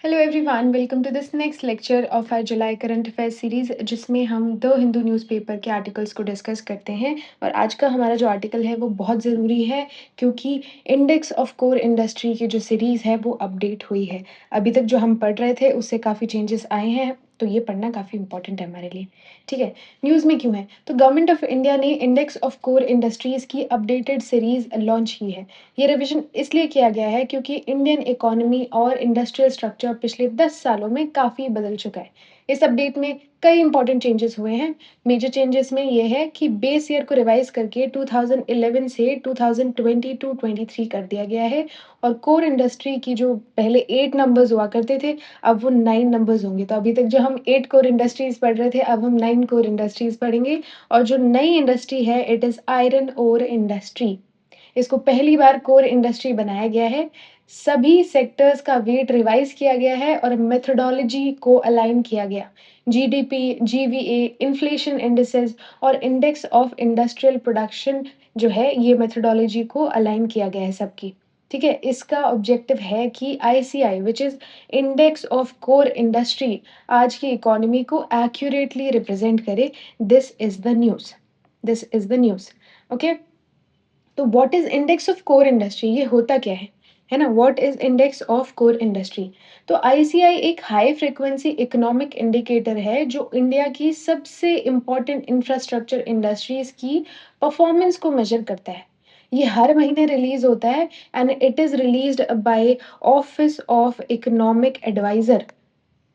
Hello everyone, welcome to this next lecture of our July current affairs series जिसमें हम the Hindu newspaper के articles को discuss करते हैं। और आज का हमारा जो आर्टिकल है वो बहुत ज़रूरी है क्योंकि इंडेक्स ऑफ कोर इंडस्ट्री की जो सीरीज़ है वो अपडेट हुई है। अभी तक जो हम पढ़ रहे थे उससे काफ़ी चेंजेस आए हैं, तो ये पढ़ना काफ़ी इंपॉर्टेंट है हमारे लिए। ठीक है, न्यूज़ में क्यों है? तो गवर्नमेंट ऑफ इंडिया ने इंडेक्स ऑफ कोर इंडस्ट्रीज़ की अपडेटेड सीरीज़ लॉन्च की है। ये रिवीजन इसलिए किया गया है क्योंकि इंडियन इकोनॉमी और इंडस्ट्रियल स्ट्रक्चर पिछले 10 सालों में काफ़ी बदल चुका है। इस अपडेट में कई इंपॉर्टेंट चेंजेस हुए हैं। मेजर चेंजेस में ये है कि बेस ईयर को रिवाइज करके 2011 से 2022-23 कर दिया गया है और कोर इंडस्ट्री की जो पहले 8 नंबर्स हुआ करते थे, अब वो 9 नंबर्स होंगे। तो अभी तक जो हम 8 कोर इंडस्ट्रीज़ पढ़ रहे थे, अब हम 9 कोर इंडस्ट्रीज़ पढ़ेंगे और जो नई इंडस्ट्री है, it is iron ore industry. इसको पहली बार कोर इंडस्ट्री बनाया गया है। सभी सेक्टर्स का वेट रिवाइज़ किया गया है और मेथोडोलॉजी को अलाइन किया गया। जीडीपी, जीवीए, इन्फ्लेशन इंडिसेस और इंडेक्स ऑफ इंडस्ट्रियल प्रोडक्शन जो है, ये मेथोडोलॉजी को अलाइन किया गया है सबकी। ठीक है? इसका ऑब्जेक्टिव है कि ICI which is index of core industry आज की इकोनॉमी को एक्यूरेटली रिप्रेज़ेंट करे। This is the news. This is the news. Okay? तो what is index of core industry, ये होता क्या है ना? What is index of core industry? तो आईसीआई एक हाई फ्रीक्वेंसी इकोनॉमिक इंडिकेटर है जो इंडिया की सबसे इंपॉर्टेंट इंफ्रास्ट्रक्चर इंडस्ट्रीज की परफॉर्मेंस को मेजर करता है। ये हर महीने रिलीज होता है and it is released by office of economic adviser.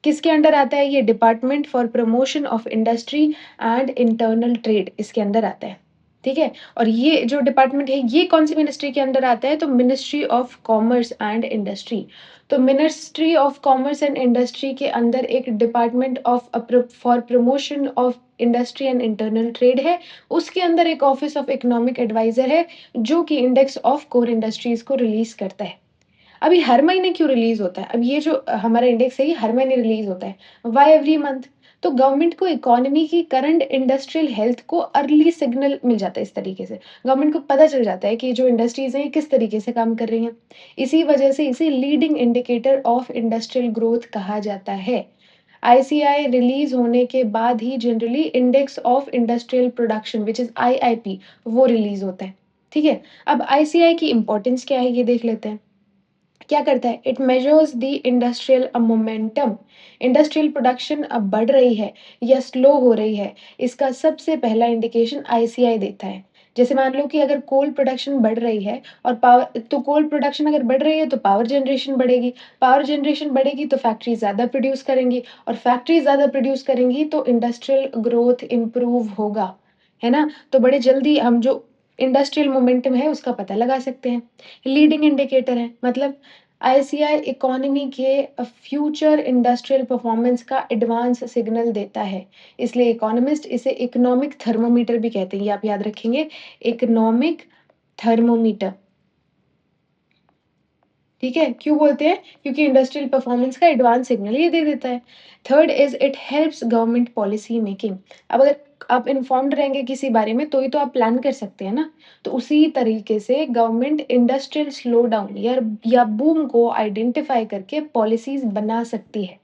किसके अंडर आता है? ये department for promotion of industry and internal trade इसके अंदर आता है। ठीक है? और ये जो डिपार्टमेंट है, ये कौन सी मिनिस्ट्री के अंदर आता है? तो ministry of commerce and industry. तो ministry of commerce and industry के अंदर एक department of for promotion of industry and internal trade है। उसके अंदर एक ऑफिस ऑफ इकोनॉमिक एडवाइजर है जो कि इंडेक्स ऑफ कोर इंडस्ट्रीज को रिलीज करता है। अभी हर महीने क्यों रिलीज़ होता है? अब ये जो हमारा इंडेक्स है, ये हर महीने रिलीज़ होता है। Why every month? तो गवर्नमेंट को इकोनॉमी की करंट इंडस्ट्रियल हेल्थ को अर्ली सिग्नल मिल जाता है इस तरीके से। गवर्नमेंट को पता चल जाता है कि जो इंडस्ट्रीज़ हैं, ये किस तरीके से काम कर रही हैं। इसी वजह से इसे leading indicator of industrial growth कहा जाता है। आईसीआई रिलीज़ होने के बाद ही generally index of industrial production which is IIP वो रिलीज़ होता है। ठीक है? अब आईसीआई की इम्पोर्टेंस क्या है, ये देख लेते हैं। क्या करता है? It measures the industrial momentum. Industrial production अब बढ़ रही है या स्लो हो रही है, इसका सबसे पहला इंडिकेशन आईसीआई देता है। जैसे मान लो कि अगर कोल प्रोडक्शन बढ़ रही है और पावर, तो कोल प्रोडक्शन अगर बढ़ रही है तो पावर जनरेशन बढ़ेगी। पावर जनरेशन बढ़ेगी तो फैक्ट्री ज़्यादा प्रोड्यूस करेंगी और फैक्ट्री ज़्यादा प्रोड्यूस करेंगी तो इंडस्ट्रियल ग्रोथ इम्प्रूव होगा। है ना? तो बड़े जल्दी हम जो इंडस्ट्रियल मोमेंटम है उसका पता लगा सकते हैं। लीडिंग इंडिकेटर है, मतलब आईसीआई इकोनॉमी के फ्यूचर इंडस्ट्रियल परफॉर्मेंस का एडवांस सिग्नल देता है। इसलिए इकोनॉमिस्ट इसे इकोनॉमिक थर्मोमीटर भी कहते हैं, ये आप याद रखेंगे। Economic thermometer. ठीक है? क्यों बोलते हैं? क्योंकि इंडस्ट्रियल परफॉर्मेंस का एडवांस सिग्नल ये दे देता है। Third is it helps government policy making. अब अगर आप इन्फॉर्म्ड रहेंगे किसी बारे में तो ही तो आप प्लान कर सकते हैं ना। तो उसी तरीके से गवर्नमेंट इंडस्ट्रियल स्लो डाउन या बूम को आइडेंटिफाई करके पॉलिसीज़ बना सकती है।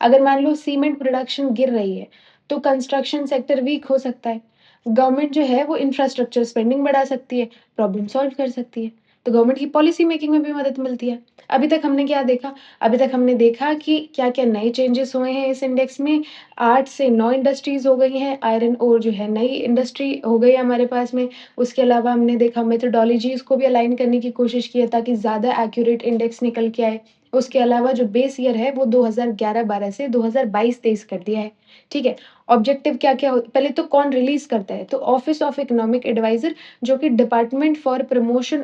अगर मान लो सीमेंट प्रोडक्शन गिर रही है, तो कंस्ट्रक्शन सेक्टर वीक हो सकता है। गवर्नमेंट जो है वो इंफ्रास्ट्रक्चर स्पेंडिंग बढ़ा सकती है, प्रॉब्लम सॉल्व कर सकती है। तो गवर्नमेंट की पॉलिसी मेकिंग में भी मदद मिलती है। अभी तक हमने क्या देखा? अभी तक हमने देखा कि क्या-क्या नए चेंजेस हुए हैं इस इंडेक्स में। 8 से 9 इंडस्ट्रीज़ हो गई हैं, आयरन ओर जो है नई इंडस्ट्री हो गई है हमारे पास में। उसके अलावा हमने देखा मेथोडोलॉजीज़ को भी अलाइन करने की कोशिश की है ताकि ज़्यादा एक्यूरेट इंडेक्स निकल के आए। उसके अलावा जो बेस ईयर है वो 2011-12 से 2022-23 कर दिया है। ठीक है? ऑब्जेक्टिव क्या-क्या हो, पहले तो कौन रिलीज़ करता है? तो ऑफिस ऑफ इकोनॉमिक एडवाइज़र जो कि डिपार्टमेंट फॉर प्रमोशन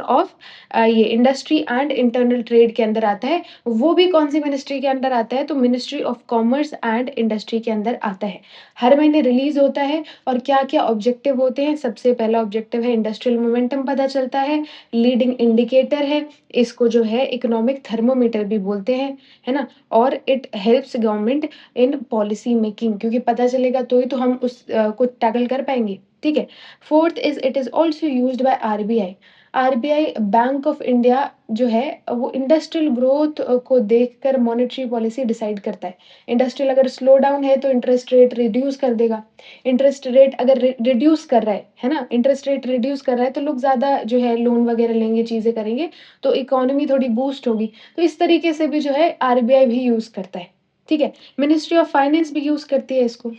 ऑफ ये इंडस्ट्री एंड इंटरनल ट्रेड के अंदर आता है। वो भी कौन-सी मिनिस्ट्री के अंडर आता है? तो ministry of commerce and industry के अंदर आता है। हर महीने रिलीज़ होता है और क्या-क्या ऑब्जेक्टिव होते हैं? सबसे पहला ऑब्जेक्टिव है इंडस्ट्रियल मोमेंटम पता चलता है, लीडिंग इंडिकेटर है, इसको जो है इकोनॉमिक थर्मामीटर भी बोलते हैं, है ना? और it helps government in policy making, क्योंकि पता चलेगा तो ही तो हम उस को टैकल कर पाएँगे, ठीक है? 4th is it is also used by RBI. RBI bank of India जो है वो इंडस्ट्रियल ग्रोथ को देखकर मॉनेटरी पॉलिसी डिसाइड करता है। इंडस्ट्रियल अगर स्लो डाउन है तो इंटरेस्ट रेट रिड्यूस कर देगा। इंटरेस्ट रेट अगर रिड्यूस कर रहा है ना, इंटरेस्ट रेट रिड्यूस कर रहा है तो लोग ज़्यादा जो है लोन वगैरह लेंगे, चीज़ें करेंगे, तो इकोनॉमी थोड़ी बूस्ट होगी। तो इस तरीके से भी जो है आरबीआई भी यूज़ करता है, ठीक है। मिनिस्ट्री ऑफ फाइनेंस भी यूज़ करती है इसको।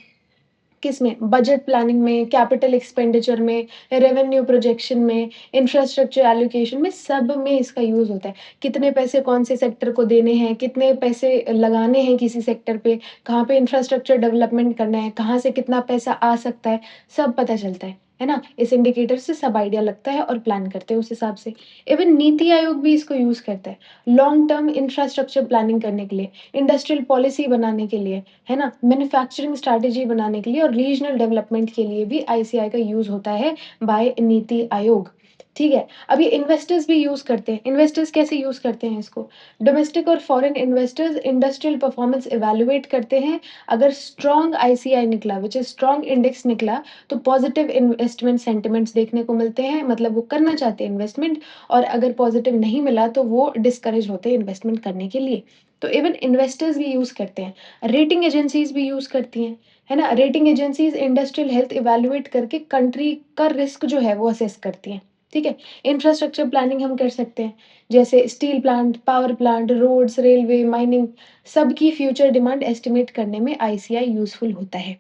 किसमें? बजट प्लानिंग में, कैपिटल एक्सपेंडिचर में, रेवेन्यू प्रोजेक्शन में, इंफ्रास्ट्रक्चर एलोकेशन में, सब में इसका यूज़ होता है। कितने पैसे कौन से सेक्टर को देने हैं, कितने पैसे लगाने हैं किसी सेक्टर पे, कहाँ पे इंफ्रास्ट्रक्चर डेवलपमेंट करना है, कहाँ से कितना पैसा आ सकता है, सब पता चलता है ना? इस इंडिकेटर से सब आइडिया लगता है और प्लान करते हैं उस हिसाब से। इवन नीति आयोग भी इसको यूज़ करता है, लॉन्ग टर्म इंफ्रास्ट्रक्चर प्लानिंग करने के लिए, इंडस्ट्रियल पॉलिसी बनाने के लिए, है ना? मैन्युफैक्चरिंग स्ट्रैटेजी बनाने के लिए और रीजनल डेवलपमेंट के लिए भी आईसीआई का यूज़ होता है बाय नीति आयोग, ठीक है? अब ये इन्वेस्टर्स भी यूज़ करते हैं। इन्वेस्टर्स कैसे यूज़ करते हैं इसको? डोमेस्टिक और foreign investors industrial performance evaluate करते हैं। अगर स्ट्रॉन्ग आईसीआई निकला, व्हिच इज़ स्ट्रॉन्ग इंडेक्स निकला, तो पॉजिटिव इन्वेस्टमेंट सेंटिमेंट्स देखने को मिलते हैं, मतलब वो करना चाहते हैं इन्वेस्टमेंट, और अगर पॉजिटिव नहीं मिला तो वो डिस्करेज होते हैं इन्वेस्टमेंट करने के लिए। तो इवन इन्वेस्टर्स भी यूज़ करते हैं। रेटिंग एजेंसीज भी यूज़ करती हैं, है ना? Rating agencies industrial health evaluate करके कंट्री का रिस्क जो है वो असेस करती हैं, ठीक है? इंफ्रास्ट्रक्चर प्लानिंग हम कर सकते हैं, जैसे steel plant, power plant, roads, railway, mining, सबकी फ्यूचर डिमांड एस्टिमेट करने में आईसीआई यूज़फुल होता है।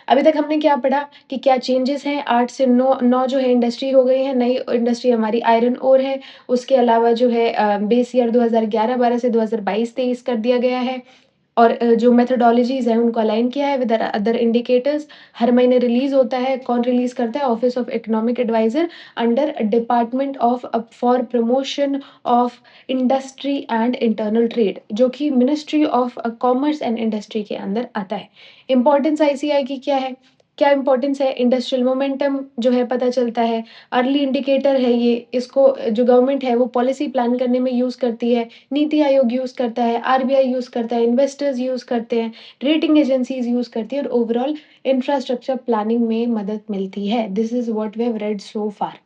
अभी तक हमने क्या पढ़ा कि क्या चेंजेस हैं, 8 से 9 जो है इंडस्ट्री हो गई है, नई इंडस्ट्री हमारी आयरन ओर है, उसके अलावा जो है बेस ईयर 2011-12 से 2022-23 कर दिया गया है। और जो मेथोडोलॉजीज़ हैं उनको अलाइन किया है विद अदर इंडिकेटर्स। हर महीने रिलीज़ होता है, कौन रिलीज़ करता है? Office of economic adviser under department of for promotion of industry and internal trade, जो कि ministry of commerce and industry के अंदर आता है। इम्पोर्टेंस आईसीआई की क्या है? क्या इम्पोर्टेंस है? इंडस्ट्रियल मोमेंटम जो है पता चलता है, अर्ली इंडिकेटर है ये, इसको जो गवर्नमेंट है वो पॉलिसी प्लान करने में यूज़ करती है, नीति आयोग यूज़ करता है, आरबीआई यूज़ करता है, इन्वेस्टर्स यूज़ करते हैं, रेटिंग एजेंसीज़ यूज़ करती है और ओवरऑल इंफ्रास्ट्रक्चर प्लानिंग में मदद मिलती है। This is what we have read so far,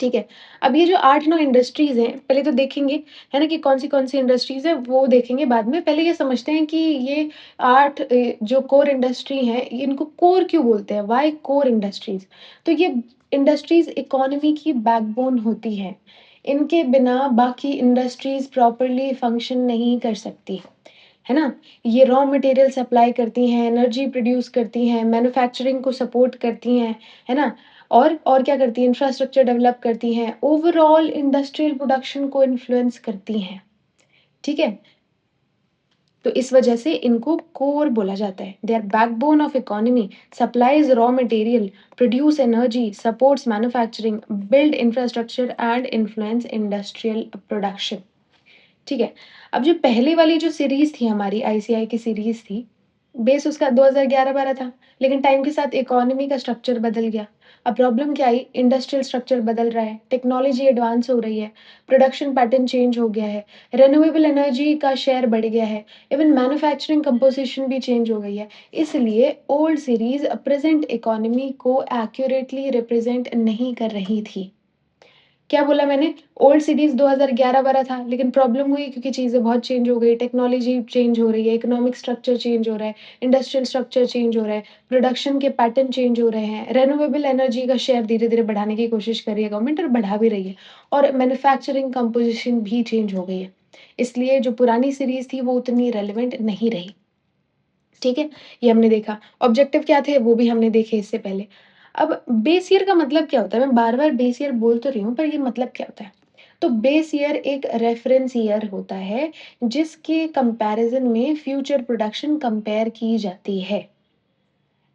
ठीक है। अब ये जो 8-9 इंडस्ट्रीज़ हैं, पहले तो देखेंगे, है ना, कि कौन-सी इंडस्ट्रीज़ हैं, वो देखेंगे बाद में। पहले ये समझते हैं कि ये 8 जो कोर इंडस्ट्री हैं, इनको कोर क्यों बोलते हैं? Why core industries? तो ये इंडस्ट्रीज़ इकोनॉमी की बैकबोन होती हैं। इनके बिना बाकी इंडस्ट्रीज़ प्रॉपर्ली फंक्शन नहीं कर सकती, है ना? ये रॉ मटेरियल सप्लाई करती हैं, एनर्जी प्रोड्यूस करती हैं, मैन्युफैक्चरिंग को सपोर्ट करती हैं, है ना? और क्या करती हैं? इंफ्रास्ट्रक्चर डेवलप करती हैं, ओवरऑल इंडस्ट्रियल प्रोडक्शन को इन्फ्लुएंस करती हैं, ठीक है? तो इस वजह से इनको कोर बोला जाता है। They are backbone of economy, supplies raw material, produce energy, supports manufacturing, build infrastructure and influence industrial production. ठीक है। अब जो पहले वाली जो सीरीज़ थी हमारी आईसीआई की सीरीज़ थी, बेस उसका 2011-12 था, लेकिन टाइम के साथ इकोनॉमी का स्ट्रक्चर बदल गया। अब प्रॉब्लम क्या आई? इंडस्ट्रियल स्ट्रक्चर बदल रहा है, टेक्नोलॉजी एडवांस हो रही है, प्रोडक्शन पैटर्न चेंज हो गया है, रिन्यूएबल एनर्जी का शेयर बढ़ गया है, इवन मैन्युफैक्चरिंग कंपोज़िशन भी चेंज हो गई है। इसलिए ओल्ड सीरीज़ प्रेज़ेंट इकोनॉमी को एक्यूरेटली रिप्रेज़ेंट नहीं कर रही थी। क्या बोला मैंने? ओल्ड सीरीज़ 2011-12 था, लेकिन प्रॉब्लम हुई क्योंकि चीज़ें बहुत चेंज हो गई, टेक्नोलॉजी चेंज हो रही है, इकोनॉमिक स्ट्रक्चर चेंज हो रहा है, इंडस्ट्रियल स्ट्रक्चर चेंज हो रहा है, प्रोडक्शन के पैटर्न चेंज हो रहे हैं, रिन्यूएबल एनर्जी का शेयर धीरे-धीरे बढ़ाने की कोशिश कर रही है गवर्नमेंट और बढ़ा भी रही है, और मैन्युफैक्चरिंग कंपोज़िशन भी चेंज हो गई है। इसलिए जो पुरानी सीरीज़ थी वो उतनी रेलेवेंट नहीं रही। ठीक है? ये हमने देखा। ऑब्जेक्टिव क्या थे वो भी हमने देखे इससे पहले। अब बेस ईयर का मतलब क्या होता है? मैं बार-बार बेस ईयर बोल तो रही हूँ, पर ये मतलब क्या होता है? तो बेस ईयर एक रेफ़रेंस ईयर होता है, जिसके कंपैरिज़न में फ्यूचर प्रोडक्शन कंपेयर की जाती है।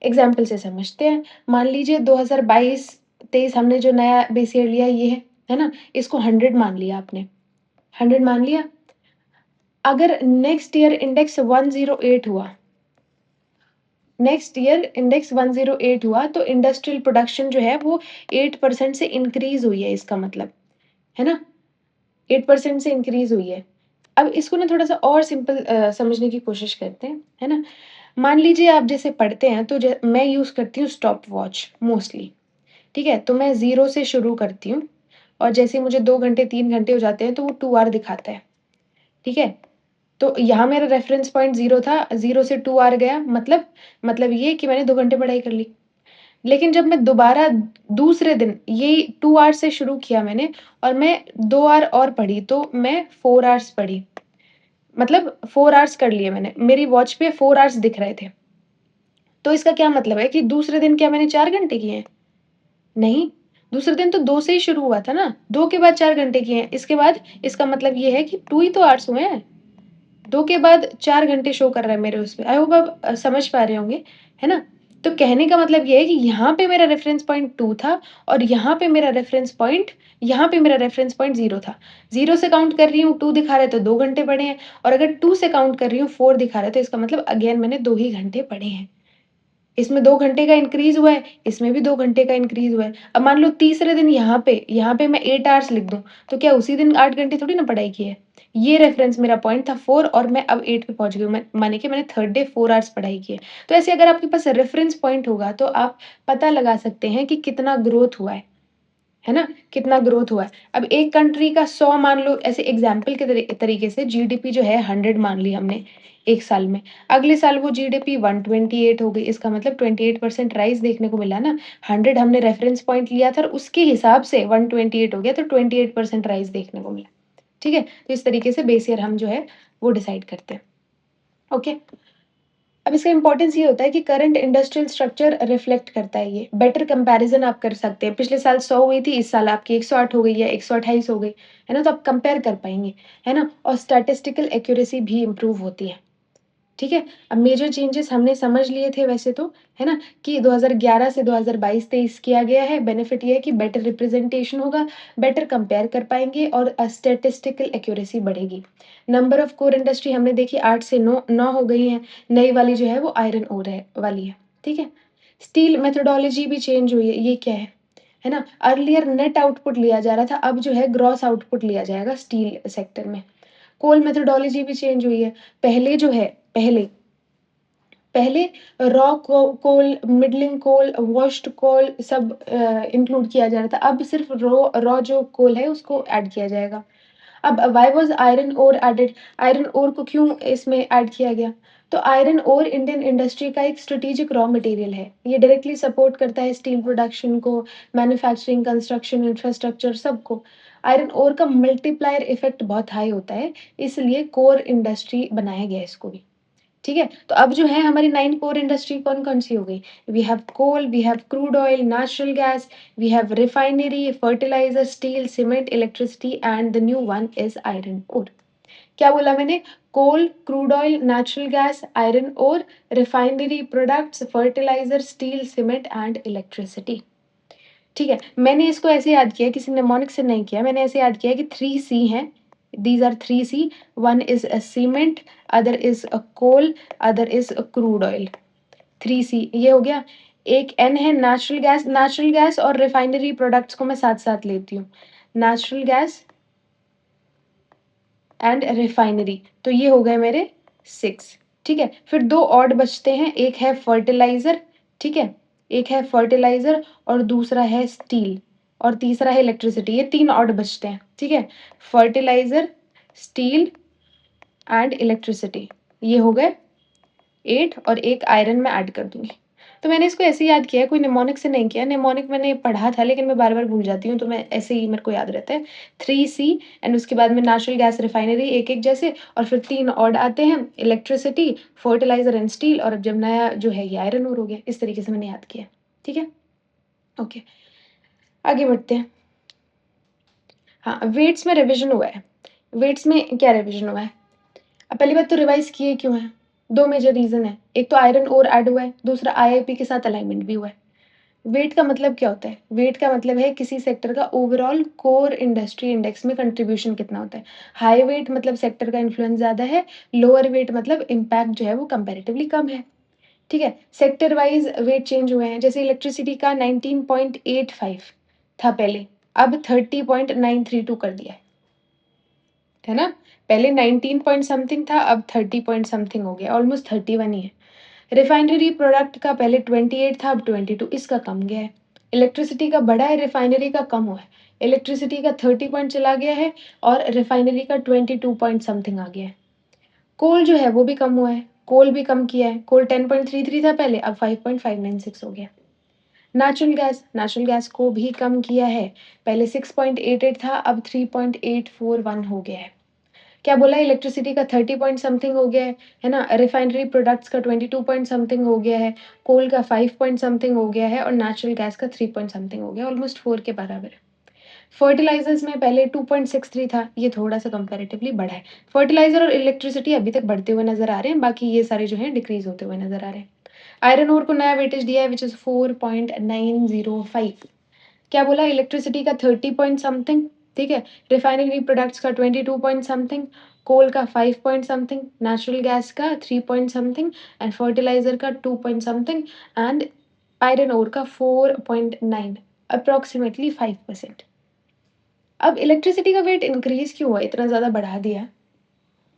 एग्ज़ाम्पल से समझते हैं। मान लीजिए 2022-23 हमने जो नया बेस ईयर लिया है ना? इसको 100 मान लिया आपने, 100 मान लिया। अगर नेक्स्ट ईयर इंडेक्स 108 हुआ, नेक्स्ट ईयर इंडेक्स 108 हुआ, तो इंडस्ट्रियल प्रोडक्शन जो है वो 8% से इंक्रीज़ हुई है, इसका मतलब, है ना? 8% से इंक्रीज़ हुई है। अब इसको ना थोड़ा-सा और सिंपल समझने की कोशिश करते हैं, है ना? मान लीजिए आप जैसे पढ़ते हैं तो ज मैं यूज़ करती हूँ स्टॉपवॉच मोस्टली, ठीक है? तो मैं 0 से शुरू करती हूँ और जैसे ही मुझे 2 घंटे 3 घंटे हो जाते हैं तो वो 2 आवर दिखाता है, ठीक है? तो यहाँ मेरा रेफ़रेंस पॉइंट 0 था, 0 से 2 आवर गया मतलब ये कि मैंने 2 घंटे पढ़ाई कर ली। लेकिन जब मैं दोबारा दूसरे दिन ये 2 आवर्स से शुरू किया मैंने और मैं 2 आवर और पढ़ी, तो मैं 4 आवर्स पढ़ी। मतलब 4 आवर्स कर लिए मैंने। मेरी वॉच पे 4 आवर्स दिख रहे थे। तो इसका क्या मतलब है कि दूसरे दिन क्या मैंने 4 घंटे किए हैं? नहीं, दूसरे दिन तो 2 से ही शुरू हुआ था ना, 2 के बाद 4 घंटे किए हैं। इसके बाद इसका मतलब ये है कि 2 ही तो आवर्स हुए हैं। 2 के बाद 4 घंटे शो कर रहा है मेरे उसपे। आई होप आप समझ पा रहे होंगे, है ना? तो कहने का मतलब ये है कि यहाँ पे मेरा रेफ़रेंस पॉइंट 2 था और यहाँ पे मेरा रेफ़रेंस पॉइंट 0 था। 0 से काउंट कर रही हूँ, 2 दिखा रहा है तो 2 घंटे पढ़े हैं और अगर 2 से काउंट कर रही हूँ, 4 दिखा रहा है तो इसका मतलब अगेन मैंने 2 ही घंटे पढ़े हैं। इसमें 2 घंटे का इंक्रीज़ हुआ है, इसमें भी 2 घंटे का इंक्रीज़ हुआ है। अब मान लो तीसरे दिन यहाँ पे मैं 8 आवर्स लिख दूँ, तो क्या उसी दिन 8 घंटे थोड़ी ना पढ़ाई की है। ये रेफ़रेंस मेरा पॉइंट था 4 और मैं अब 8 पे पहुँच गई हूँ। माने कि मैंने थर्ड डे 4 आवर्स पढ़ाई की है। तो ऐसे अगर आपके पास रेफ़रेंस पॉइंट होगा, तो आप पता लगा सकते हैं कि कितना ग्रोथ हुआ है ना? कितना ग्रोथ हुआ है। अब एक कंट्री का 100 मान लो ऐसे एग्ज़ाम्पल के तरीके से जीडीपी जो है 100 मान ली हमने 1 साल में। अगले साल वो जीडीपी 128 हो गई, इसका मतलब 28% राइज़ देखने को मिला ना। 100 हमने रेफ़रेंस पॉइंट लिया था और उसके हिसाब से 128 हो गया तो 28% राइज़ देखने को मिला। ठीक है? तो इस तरीके से बेस ईयर हम जो है वो डिसाइड करते हैं। ओके? अब इसका इम्पोर्टेंस ये होता है कि करंट इंडस्ट्रियल स्ट्रक्चर रिफ्लेक्ट करता है ये। बेटर कंपैरिज़न आप कर सकते हैं। पिछले साल 100 हुई थी, इस साल आपकी 108 हो गई या 128 हो गई, है ना? तो आप कंपेयर कर पाएँगे, है ना? और स्टैटिस्टिकल एक्यूरेसी भी इम्प्रूव होती है। ठीक है? अब मेजर चेंजेस हमने समझ लिए थे वैसे तो, है ना? कि 2011 से 2022-23 किया गया है। बेनिफिट ये है कि बेटर रिप्रेजेंटेशन होगा, बेटर कंपेयर कर पाएँगे और स्टैटिस्टिकल एक्यूरेसी बढ़ेगी। नंबर ऑफ कोर इंडस्ट्री हमने देखी 8 से 9 हो गई हैं। नई वाली जो है वो आयरन ओर है वाली है, ठीक है? स्टील मेथोडोलॉजी भी चेंज हुई है, ये क्या है? है ना? अर्लियर नेट आउटपुट लिया जा रहा था, अब जो है ग्रॉस आउटपुट लिया जाएगा स्टील सेक्टर में। कोल मेथोडोलॉजी भी चेंज हुई है। पहले जो है पहले पहले रॉ कोल, मिडलिंग कोल, वॉश्ड कोल सब इंक्लूड किया जा रहा था। अब सिर्फ रॉ जो कोल है उसको ऐड किया जाएगा। अब why was iron ore added? Iron ore को क्यों इसमें ऐड किया गया? तो आयरन ओर इंडियन इंडस्ट्री का एक स्ट्रेटेजिक रॉ मटेरियल है। ये डायरेक्टली सपोर्ट करता है स्टील प्रोडक्शन को, मैन्युफैक्चरिंग, कंस्ट्रक्शन, इंफ्रास्ट्रक्चर सबको। आयरन ओर का मल्टीप्लायर इफेक्ट बहुत हाई होता है, इसलिए कोर इंडस्ट्री बनाया गया है इसको भी। ठीक है? तो अब जो है हमारी 9 कोर इंडस्ट्री कौन-कौन सी हो गई? We have coal, we have crude oil, natural gas, we have refinery, fertiliser, steel, cement, electricity and the new one is iron ore. क्या बोला मैंने? Coal, crude oil, natural gas, iron ore, refinery products, fertiliser, steel, cement and electricity. ठीक है? मैंने इसको ऐसे याद किया, किसी निमोनिक से नहीं किया, मैंने ऐसे याद किया कि 3 सी हैं, these are 3 C, one is a cement, other is a coal, other is a crude oil. 3 C ये हो गया। एक एन है नेचुरल गैस और रिफाइनरी प्रोडक्ट्स को मैं साथ-साथ लेती हूँ। नेचुरल गैस एंड रिफाइनरी, तो ये हो गए मेरे 6, ठीक है? फिर 2 ऑड बचते हैं, एक है फर्टिलाइज़र, ठीक है? एक है फर्टिलाइज़र और दूसरा है स्टील और तीसरा है इलेक्ट्रिसिटी, ये 3 ऑड बचते हैं, ठीक है? फर्टिलाइज़र, स्टील एंड इलेक्ट्रिसिटी, ये हो गए 8 और एक आयरन मैं ऐड कर दूँगी। तो मैंने इसको ऐसे ही याद किया है, कोई निमोनिक से नहीं किया। निमोनिक मैंने पढ़ा था लेकिन मैं बार-बार भूल जाती हूँ, तो मैं ऐसे ही मेरे को याद रहता है। 3 सी एंड उसके बाद में नेचुरल गैस, रिफाइनरी एक-एक जैसे और फिर 3 ऑड आते हैं, इलेक्ट्रिसिटी, फर्टिलाइज़र एंड स्टील और अब जब नया जो है ये आयरन ओर हो गया। इस तरीके से मैंने याद किया। ठीक है? ओके, आगे बढ़ते हैं। हाँ, वेट्स में रिविज़न हुआ है। वेट्स में क्या रिविज़न हुआ है? अब पहली बात तो रिवाइज़ किए क्यों हैं? 2 मेजर रीज़न है। एक तो आयरन ओर ऐड हुआ है, दूसरा आईआईपी के साथ अलाइनमेंट भी हुआ है। वेट का मतलब क्या होता है? वेट का मतलब है किसी सेक्टर का ओवरऑल कोर इंडस्ट्री इंडेक्स में कंट्रीब्यूशन कितना होता है। हाई वेट मतलब सेक्टर का इन्फ्लुएंस ज़्यादा है, लोअर वेट मतलब इम्पैक्ट जो है वो कंपैरेटिवली कम है। ठीक है? सेक्टर वाइज़ वेट चेंज हुए हैं, जैसे इलेक्ट्रिसिटी का 19.85 था पहले, अब 30.932 कर दिया है ना? पहले 19 पॉइंट समथिंग था, अब 30 पॉइंट समथिंग हो गया, ऑलमोस्ट 31 ही है। रिफाइनरी प्रोडक्ट का पहले 28 था, अब 22, इसका कम गया है। इलेक्ट्रिसिटी का बढ़ा है, रिफाइनरी का कम हुआ है। इलेक्ट्रिसिटी का 30 पॉइंट चला गया है और रिफाइनरी का 22 पॉइंट समथिंग आ गया है। कोल जो है वो भी कम हुआ है, कोल भी कम किया है, कोल 10.33 था पहले, अब 5.596 हो गया। नेचुरल गैस को भी कम किया है, पहले 6.88 था, अब 3.841 हो गया है। क्या बोला, इलेक्ट्रिसिटी का 30 पॉइंट समथिंग हो गया है ना, रिफाइनरी प्रोडक्ट्स का 22 पॉइंट समथिंग हो गया है, कोल का 5 पॉइंट समथिंग हो गया है और नेचुरल गैस का 3 पॉइंट समथिंग हो गया, ऑलमोस्ट 4 के बराबर है। फर्टिलाइजर्स में पहले 2.63 था, ये थोड़ा-सा कंपैरेटिवली बढ़ा है। फर्टिलाइजर और इलेक्ट्रिसिटी अभी तक बढ़ते हुए नज़र आ रहे हैं, बाकी ये सारे जो हैं डिक्रीज़ होते हुए नज़र आ रहे हैं। आयरन ओर को नया वेटेज दिया है व्हिच इज़ 4.905। क्या बोला, इलेक्ट्रिसिटी का 30 पॉइंट समथिंग, ठीक है, रिफाइनरी प्रोडक्ट्स का 22 पॉइंट समथिंग, कोल का 5 पॉइंट समथिंग, नेचुरल गैस का 3 पॉइंट समथिंग एंड फर्टिलाइजर का 2 point something and iron ore का 4.9, अप्रॉक्सिमेटली 5%। अब इलेक्ट्रिसिटी का वेट इंक्रीज़ क्यों हुआ? इतना ज़्यादा बढ़ा दिया।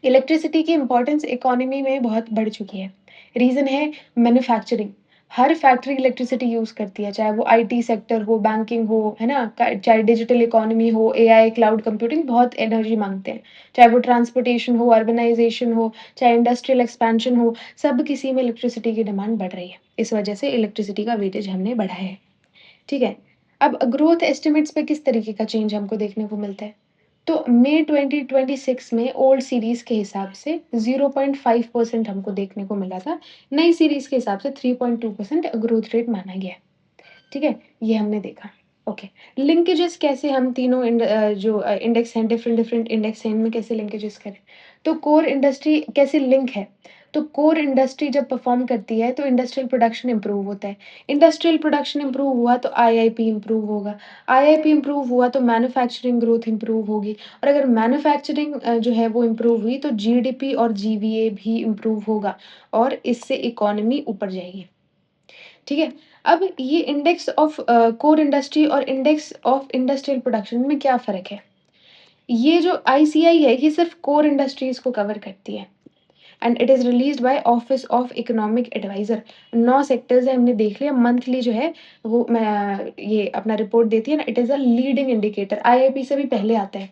इलेक्ट्रिसिटी की इम्पोर्टेंस इकोनॉमी में बहुत बढ़ चुकी है। रीज़न है मैन्युफैक्चरिंग। हर फैक्ट्री इलेक्ट्रिसिटी यूज़ करती है, चाहे वो आईटी सेक्टर हो, बैंकिंग हो, है ना? चाहे डिजिटल इकोनॉमी हो, एआई, क्लाउड कंप्यूटिंग बहुत एनर्जी माँगते हैं। चाहे वो ट्रांसपोर्टेशन हो, अर्बनाइज़ेशन हो, चाहे इंडस्ट्रियल एक्सपेंशन हो, सब किसी में इलेक्ट्रिसिटी की डिमांड बढ़ रही है। इस वजह से इलेक्ट्रिसिटी का वेटेज हमने बढ़ाया है। ठीक है। अब ग्रोथ एस्टिमेट्स पे किस तरीके का चेंज हमको देखने को मिलता है? तो मई 2026 में ओल्ड सीरीज़ के हिसाब से 0.5% हमको देखने को मिला था। नई सीरीज़ के हिसाब से 3.2% ग्रोथ रेट माना गया है। ठीक है? ये हमने देखा। ओके। लिंकेजेस कैसे हम तीनों इंडेक्स हैं, डिफरेंट इंडेक्स हैं, इनमें कैसे लिंकेजेस करें? तो कोर इंडस्ट्री कैसे लिंक है? तो कोर इंडस्ट्री जब परफ़ॉर्म करती है, तो इंडस्ट्रियल प्रोडक्शन इम्प्रूव होता है। इंडस्ट्रियल प्रोडक्शन इम्प्रूव हुआ, तो आईआईपी इम्प्रूव होगा। आईआईपी इम्प्रूव हुआ, तो मैन्युफैक्चरिंग ग्रोथ इम्प्रूव होगी और अगर मैन्युफैक्चरिंग जो है वो इम्प्रूव हुई, तो जीडीपी और जीवीए भी इम्प्रूव होगा और इससे इकोनॉमी ऊपर जाएगी। ठीक है? अब ये इंडेक्स ऑफ कोर इंडस्ट्री और इंडेक्स ऑफ इंडस्ट्रियल प्रोडक्शन में क्या फ़र्क है? ये जो आईसीआई है, ये सिर्फ़ कोर इंडस्ट्रीज़ को कवर करती है and it is released by office of economic adviser. 9 sectors हैं, हमने देख लिया, मंथली जो है वो मैं ये अपना रिपोर्ट देती है ना, it is a leading indicator, IIP से भी पहले आता है।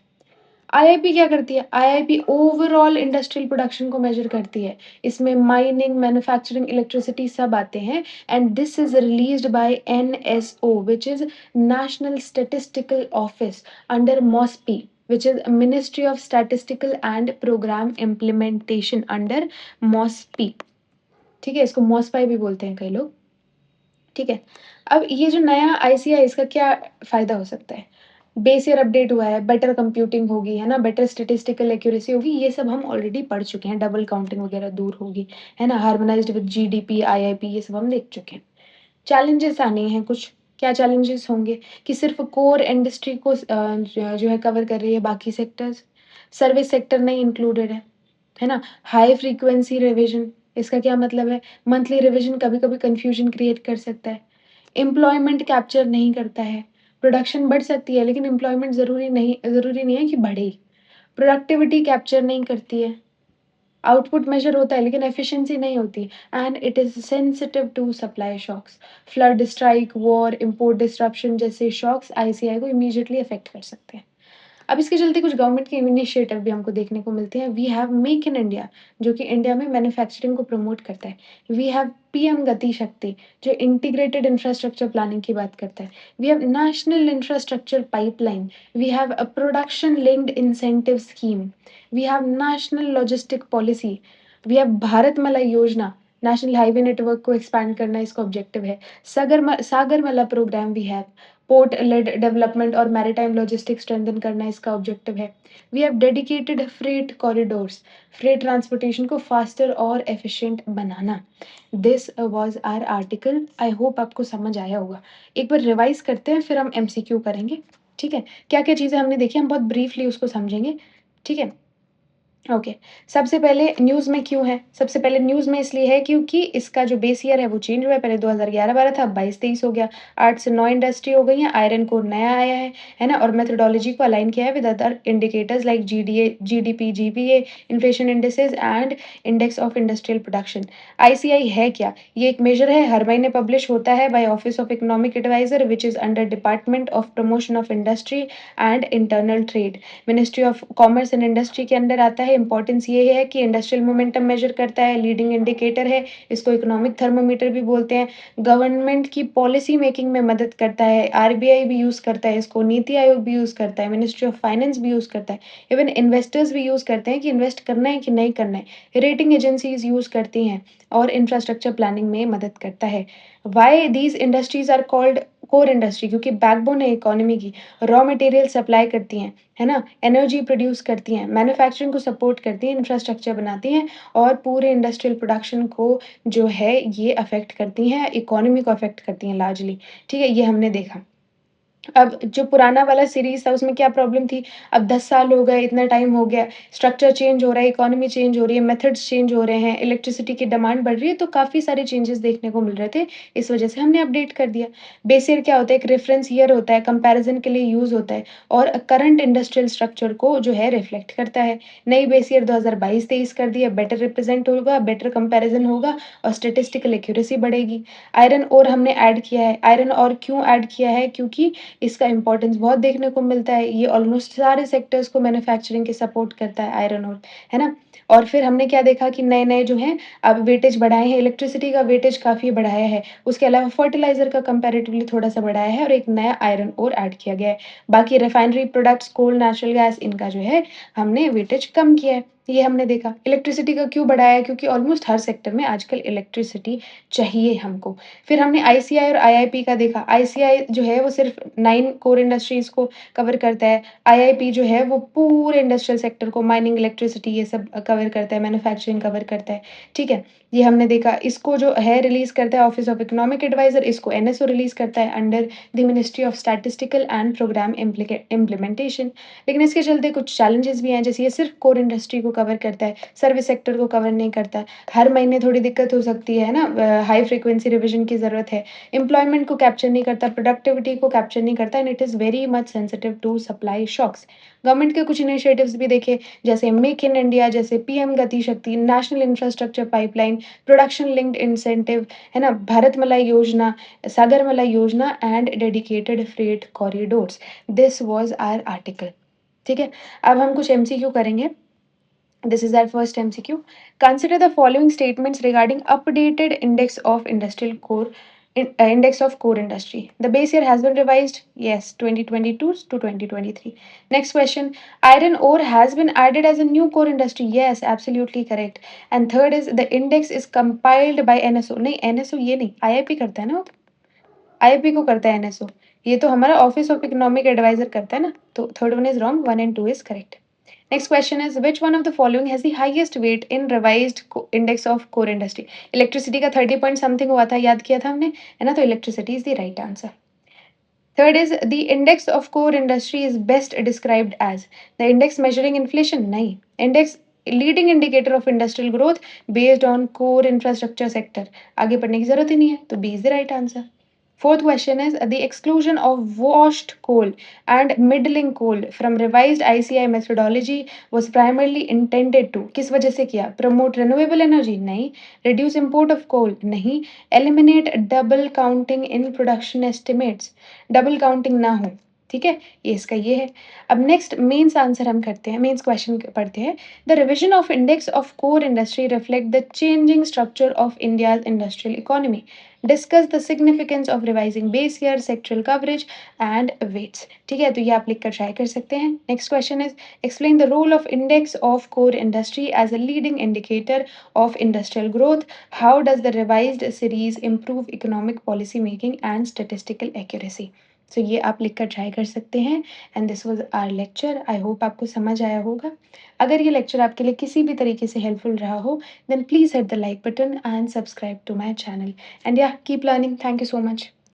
आईआईपी क्या करती है? आईआईपी ओवरऑल इंडस्ट्रियल प्रोडक्शन को मेज़र करती है। इसमें माइनिंग, मैन्युफैक्चरिंग, इलेक्ट्रिसिटी सब आते हैं and this is released by NSO which is national statistical office under MoSPI which is ministry of statistical and programme implementation under MoSPI. ठीक है? इसको मॉस्पाई भी बोलते हैं कई लोग। ठीक है? अब ये जो नया आईसीआई है, इसका क्या फ़ायदा हो सकता है? बेस ईयर अपडेट हुआ है, बेटर कंप्यूटिंग होगी, है ना? बेटर स्टैटिस्टिकल एक्यूरेसी होगी, ये सब हम ऑलरेडी पढ़ चुके हैं, डबल काउंटिंग वगैरह दूर होगी, है ना? हार्मोनाइज़्ड विद जीडीपी, आईआईपी ये सब हम देख चुके हैं। चैलेंजेस आने हैं कुछ, क्या चैलेंजेस होंगे कि सिर्फ़ कोर इंडस्ट्री को जो है कवर कर रही है, बाकी सेक्टर्स, सर्विस सेक्टर नहीं इंक्लूडेड है ना? हाई फ्रीक्वेंसी रिविज़न, इसका क्या मतलब है? मंथली रिविज़न कभी-कभी कन्फ्यूजन क्रिएट कर सकता है। एम्प्लॉयमेंट कैप्चर नहीं करता है। प्रोडक्शन बढ़ सकती है, लेकिन एम्प्लॉयमेंट ज़रूरी नहीं है कि बढ़े ही। प्रोडक्टिविटी कैप्चर नहीं करती है। आउटपुट मेजर होता है, लेकिन एफिशिएंसी नहीं होती and it is sensitive to supply shocks. Flood, strike, war, import disruption जैसे शॉक्स आईसीआई को इमीडिएटली अफ़ेक्ट कर सकते हैं। अब इसके चलते कुछ गवर्नमेंट के इनिशिएटिव भी हमको देखने को मिलते हैं। We have make in India, जो कि इंडिया में मैन्युफैक्चरिंग को प्रमोट करता है। वी हैव पीएम गति शक्ति, जो इंटीग्रेटेड इंफ्रास्ट्रक्चर प्लानिंग की बात करता है। We have national infrastructure pipeline. We have a production linked incentive scheme. We have national logistic policy. We have Bharatmala योजना, नेशनल हाईवे नेटवर्क को एक्सपैंड करना इसका ऑब्जेक्टिव है। Sagarmala programme we have, port led development और मैरीटाइम लॉजिस्टिक्स स्ट्रेंथन करना इसका objective है। We have dedicated freight corridors, freight transportation को फास्टर और एफिशिएंट बनाना। This was our article, I hope आपको समझ आया होगा। एक बार रिवाइज़ करते हैं, फिर हम एमसीक्यू करेंगे, ठीक है? क्या-क्या चीज़ें हमने देखी, हम बहुत ब्रीफली उसको समझेंगे, ठीक है? ओके, सबसे पहले न्यूज़ में क्यों है? सबसे पहले न्यूज़ में इसलिए है क्योंकि इसका जो बेस ईयर है वो चेंज हुआ है, पहले 2011-12 था, अब 22-23 हो गया। 8 से 9 इंडस्ट्री हो गई हैं, आयरन कोर नया आया है ना? और मेथोडोलॉजी को अलाइन किया है with other indicators like GDA, GDP, GPA, inflation indices and index of industrial production. ICI है क्या? ये एक मेजर है, हर महीने पब्लिश होता है by office of economic adviser which is under department of promotion of industry and internal trade. Ministry of commerce and industry के under आता है। इंपॉर्टेंस ये है कि इंडस्ट्रियल मोमेंटम मेजर करता है, लीडिंग इंडिकेटर है, इसको इकोनॉमिक थर्मामीटर भी बोलते हैं। गवर्नमेंट की पॉलिसी मेकिंग में मदद करता है, आरबीआई भी यूज़ करता है इसको, नीति आयोग भी यूज़ करता है, मिनिस्ट्री ऑफ फाइनेंस भी यूज़ करता है, इवन इन्वेस्टर्स भी यूज़ करते हैं कि इन्वेस्ट करना है कि नहीं करना है। रेटिंग एजेंसीज यूज़ करती हैं और इंफ्रास्ट्रक्चर प्लानिंग में मदद करता है। Why these industries are called core industry? क्योंकि बैकबोन है इकोनॉमी की, रॉ मटेरियल सप्लाई करती हैं, है ना? एनर्जी प्रोड्यूस करती हैं, मैन्युफैक्चरिंग को सपोर्ट करती हैं, इंफ्रास्ट्रक्चर बनाती हैं और पूरे इंडस्ट्रियल प्रोडक्शन को जो है ये अफ़ेक्ट करती हैं, इकोनॉमी को अफ़ेक्ट करती हैं लार्जली, ठीक है? ये हमने देखा। अब जो पुराना वाला सीरीज़ था उसमें क्या प्रॉब्लम थी, अब 10 साल हो गए, इतना टाइम हो गया, स्ट्रक्चर चेंज हो रहा है, इकोनॉमी चेंज हो रही है, मेथड्स चेंज हो रहे हैं, इलेक्ट्रिसिटी की डिमांड बढ़ रही है, तो काफ़ी सारे चेंजेस देखने को मिल रहे थे, इस वजह से हमने अपडेट कर दिया। बेस ईयर क्या होता है, एक रेफरेंस ईयर होता है, कंपैरिज़न के लिए यूज़ होता है और करंट इंडस्ट्रियल स्ट्रक्चर को जो है रिफ्लेक्ट करता है। नई बेस ईयर 2022-23 कर दिया, बेटर रिप्रेज़ेंट होगा, बेटर कंपैरिज़न होगा और स्टैटिस्टिकल एक्यूरेसी बढ़ेगी। आयरन ओर हमने ऐड किया है, आयरन ओर क्यों ऐड किया है? क्योंकि इसका इम्पोर्टेंस बहुत देखने को मिलता है। ये ऑलमोस्ट सारे सेक्टर्स को मैन्युफैक्चरिंग के सपोर्ट करता है आयरन ओर, है ना? और फिर हमने क्या देखा कि नए-नए जो हैं अब वेटेज बढ़ाए हैं, इलेक्ट्रिसिटी का वेटेज काफ़ी बढ़ाया है। उसके अलावा फर्टिलाइज़र का कंपैरेटिवली थोड़ा-सा बढ़ाया है और एक नया आयरन ओर ऐड किया गया है। बाकी रिफाइनरी प्रोडक्ट्स, कोल, नेचुरल गैस इनका जो है हमने वेटेज कम किया है। ये हमने देखा। इलेक्ट्रिसिटी का क्यों बढ़ाया है? क्योंकि ऑलमोस्ट हर सेक्टर में आजकल इलेक्ट्रिसिटी चाहिए हमको। फिर हमने आईसीआई और आईआईपी का देखा। आईसीआई जो है वो सिर्फ़ 9 कोर इंडस्ट्रीज़ को कवर करता है। आईआईपी जो है वो पूरे इंडस्ट्रियल सेक्टर को माइनिंग, इलेक्ट्रिसिटी ये सब कवर करता है, मैन्युफैक्चरिंग कवर करता है, ठीक है? ये हमने देखा। इसको जो है रिलीज़ करता है ऑफिस ऑफ इकोनॉमिक एडवाइज़र, इसको एनएसओ रिलीज़ करता है under the ministry of statistical and programme implementation. लेकिन इसके चलते कुछ चैलेंजेस भी हैं, जैसे ये सिर्फ़ कोर इंडस्ट्री को कवर करता है, सर्विस सेक्टर को कवर नहीं करता। हर महीने थोड़ी दिक्कत हो सकती है ना? हाई फ्रीक्वेंसी रिविज़न की ज़रूरत है। एम्प्लॉयमेंट को कैप्चर नहीं करता, प्रोडक्टिविटी को कैप्चर नहीं करता and it is very much sensitive to supply shocks. Government के कुछ इनिशिएटिव्स भी देखे, जैसे मेक इन इंडिया, जैसे PM Gati Shakti, national infrastructure pipeline, production linked incentive, है ना? भारतमाला योजना, सागरमाला योजना and dedicated freight corridors. This was our article, ठीक है? अब हम कुछ एमसीक्यू करेंगे। This is our first MCQ. Consider the following statements regarding updated index of industrial core index of core industry. The base year has been revised. Yes, 2022 to 2023. Next question. Iron ore has been added as a new core industry. Yes, absolutely correct. And third is the index is compiled by NSO. नहीं NSO ये नहीं IIP करता है ना वो? IIP को करता है एनएसओ। ये तो हमारा ऑफिस ऑफ इकोनॉमिक एडवाइजर करता है ना, तो third one is wrong, 1 and 2 is correct. Next question is which one of the following has the highest wait in revised index of core industry? Electricity का 30 point something हुआ था, याद किया था हमने, है ना? तो electricity is the right answer. Third is the index of core industry is best described as? The index measuring inflation? नहीं। Index leading indicator of industrial growth based on core infrastructure sector. आगे पढ़ने की जरूरत ही नहीं है, तो B is the right answer. Fourth question is the exclusion of washed coal and middling coal from revised ICI methodology was primarily intended to किस वजह से किया? Promote renewable energy? नहीं। Reduce import of coal? नहीं। Eliminate double counting in production estimates? Double counting ना हो, ठीक है? ये इसका ये है। अब नेक्स्ट मेंस आंसर हम करते हैं, मेंस क्वेश्चन पढ़ते हैं। The revision of index of core industry reflect the changing structure of India's industrial economy. Discuss the significance of revising base year, sectoral coverage and weights. ठीक है, तो ये आप लिख कर ट्राई कर सकते हैं। Next question is explain the role of index of core industry as a leading indicator of industrial growth. How does the revised series improve economic policy making and statistical accuracy? So ये आप लिख कर try कर सकते हैं। And this was our lecture. I hope आपको समझ आया होगा। अगर ये लेक्चर आपके लिए किसी भी तरीके से हेल्पफुल रहा हो, then please hit the like button and subscribe to my channel. And yeah, keep learning. Thank you so much.